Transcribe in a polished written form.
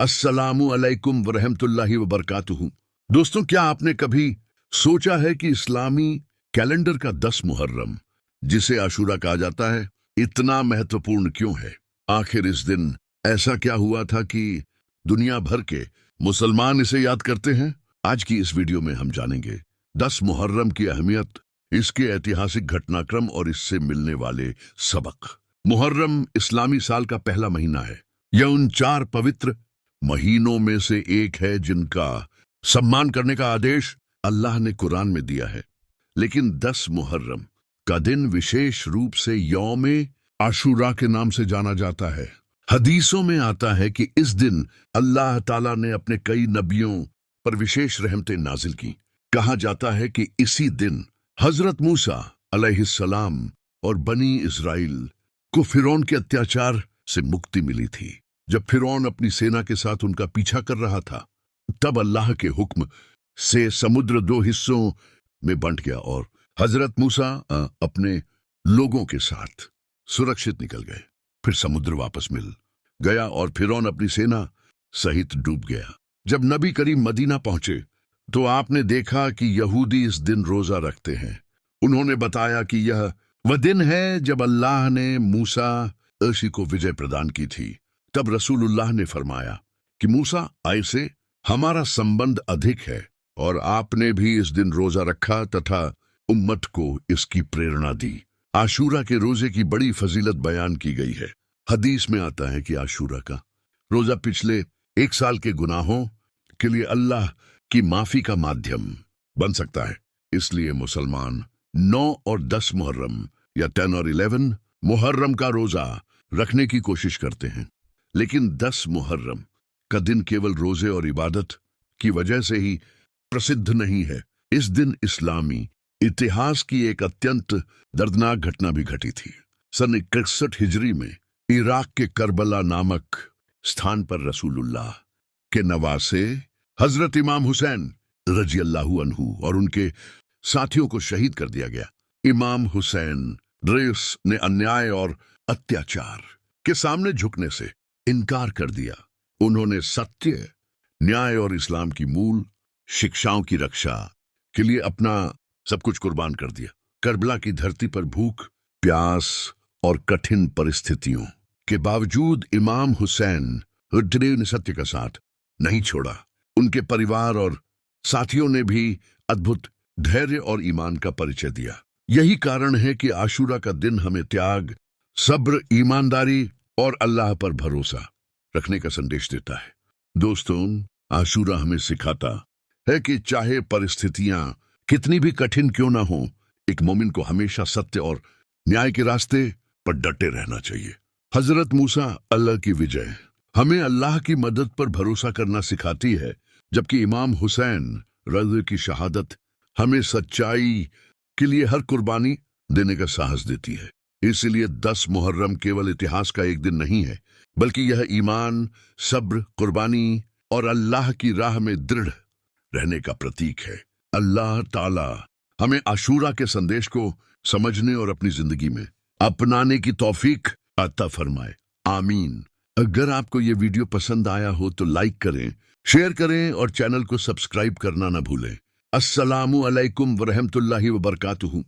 अस्सलामु अलैकुम वरहमतुल्लाहि वबरकातुहू। दोस्तों, क्या आपने कभी सोचा है कि इस्लामी कैलेंडर का 10 मुहर्रम, जिसे आशूरा कहा जाता है, इतना महत्वपूर्ण क्यों है? आखिर इस दिन ऐसा क्या हुआ था कि दुनिया भर के मुसलमान इसे याद करते हैं? आज की इस वीडियो में हम जानेंगे 10 मुहर्रम की अहमियत, इसके ऐतिहासिक घटनाक्रम और इससे मिलने वाले सबक। मुहर्रम इस्लामी साल का पहला महीना है। यह उन 4 पवित्र महीनों में से एक है जिनका सम्मान करने का आदेश अल्लाह ने कुरान में दिया है। लेकिन 10 मुहर्रम का दिन विशेष रूप से यौम आशूरा के नाम से जाना जाता है। हदीसों में आता है कि इस दिन अल्लाह ताला ने अपने कई नबियों पर विशेष रहमतें नाजिल की। कहा जाता है कि इसी दिन हजरत मूसा अलैहिस्सलाम और बनी इस्राइल को फिरौन के अत्याचार से मुक्ति मिली थी। जब फिरौन अपनी सेना के साथ उनका पीछा कर रहा था, तब अल्लाह के हुक्म से समुद्र 2 हिस्सों में बंट गया और हजरत मूसा अपने लोगों के साथ सुरक्षित निकल गए। फिर समुद्र वापस मिल गया और फिरौन अपनी सेना सहित डूब गया। जब नबी करीम मदीना पहुंचे तो आपने देखा कि यहूदी इस दिन रोजा रखते हैं। उन्होंने बताया कि यह वह दिन है जब अल्लाह ने मूसा अर्शी को विजय प्रदान की थी। तब रसूलुल्लाह ने फरमाया कि मूसा आय से हमारा संबंध अधिक है और आपने भी इस दिन रोजा रखा तथा उम्मत को इसकी प्रेरणा दी। आशूरा के रोजे की बड़ी फजीलत बयान की गई है। हदीस में आता है कि आशूरा का रोजा पिछले 1 साल के गुनाहों के लिए अल्लाह की माफी का माध्यम बन सकता है। इसलिए मुसलमान 9 और 10 मुहर्रम या 10 और 11 मुहर्रम का रोजा रखने की कोशिश करते हैं। लेकिन 10 मुहर्रम का दिन केवल रोजे और इबादत की वजह से ही प्रसिद्ध नहीं है। इस दिन इस्लामी इतिहास की एक अत्यंत दर्दनाक घटना भी घटी थी। सन 61 हिजरी में इराक के करबला नामक स्थान पर रसूलुल्लाह के नवासे हजरत इमाम हुसैन रजी अल्लाहु अन्हु और उनके साथियों को शहीद कर दिया गया। इमाम हुसैन रेस ने अन्याय और अत्याचार के सामने झुकने से इनकार कर दिया। उन्होंने सत्य, न्याय और इस्लाम की मूल शिक्षाओं की रक्षा के लिए अपना सब कुछ कुर्बान कर दिया। करबला की धरती पर भूख, प्यास और कठिन परिस्थितियों के बावजूद इमाम हुसैन ने सत्य का साथ नहीं छोड़ा। उनके परिवार और साथियों ने भी अद्भुत धैर्य और ईमान का परिचय दिया। यही कारण है कि आशूरा का दिन हमें त्याग, सब्र, ईमानदारी और अल्लाह पर भरोसा रखने का संदेश देता है। दोस्तों, आशूरा हमें सिखाता है कि चाहे परिस्थितियां कितनी भी कठिन क्यों ना हो, एक मोमिन को हमेशा सत्य और न्याय के रास्ते पर डटे रहना चाहिए। हजरत मूसा अल्लाह की विजय हमें अल्लाह की मदद पर भरोसा करना सिखाती है, जबकि इमाम हुसैन रज़ की शहादत हमें सच्चाई के लिए हर कुर्बानी देने का साहस देती है। इसलिए 10 मुहर्रम केवल इतिहास का एक दिन नहीं है, बल्कि यह ईमान, सब्र, कुर्बानी और अल्लाह की राह में दृढ़ रहने का प्रतीक है। अल्लाह ताला हमें आशूरा के संदेश को समझने और अपनी जिंदगी में अपनाने की तौफीक अता फरमाए। आमीन। अगर आपको ये वीडियो पसंद आया हो तो लाइक करें, शेयर करें और चैनल को सब्सक्राइब करना ना भूलें। अस्सलामु अलैकुम वरहमतुल्लाहि वबरकातुहू।